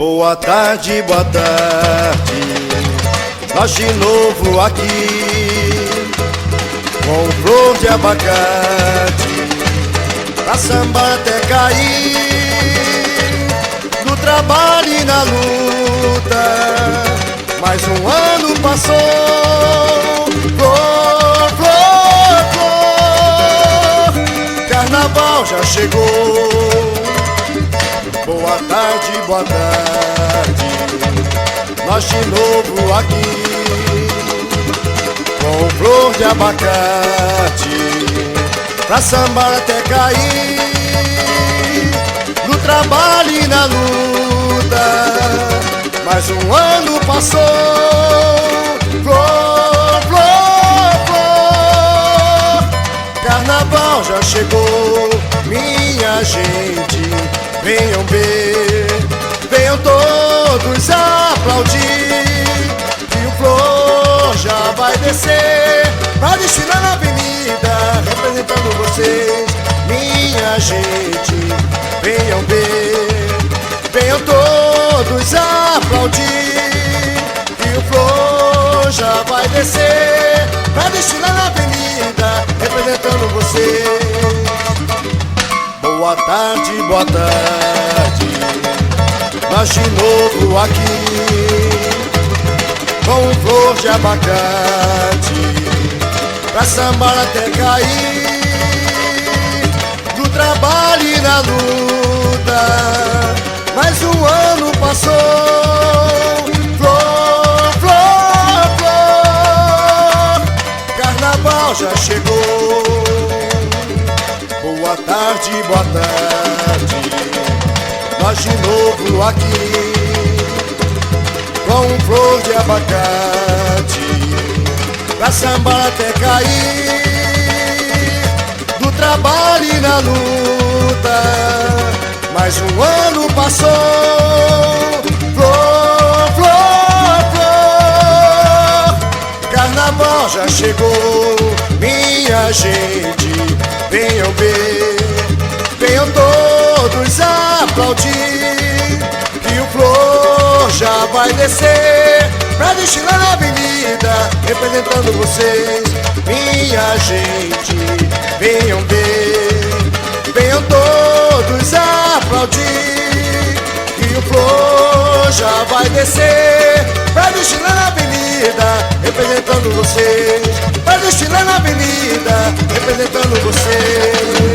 Boa tarde, nós de novo aqui, com flor de abacate, pra samba até cair, no trabalho e na luta. Mais um ano passou, flor, flor, flor, carnaval já chegou. Boa tarde, nós de novo aqui, com flor de abacate, pra sambar até cair, no trabalho e na luta. Mais um ano passou, flor, flor, flor, carnaval já chegou, minha gente. Venham ver, venham todos aplaudir, que o flor já vai descer, vai desfilar na avenida, representando vocês, minha gente. Venham ver, venham todos aplaudir, que o flor já vai descer, vai desfilar na avenida, representando vocês. Boa tarde, nós de novo aqui, com flor de abacate, pra sambar até cair, no trabalho e na luta. Mais um ano passou, flor, flor, flor, carnaval já chegou. Boa tarde, nós de novo aqui, com flor de abacate, pra sambar até cair, do trabalho e na luta. Mais um ano passou, flor, flor, flor, carnaval já chegou, minha gente. Venham ver, venham todos aplaudir, que o flor já vai descer, pra desfilar na avenida, representando vocês, minha gente. Venham ver, venham todos aplaudir, que o flor já vai descer, pra desfilar na avenida, representando vocês, pra desfilar na avenida, representando vocês.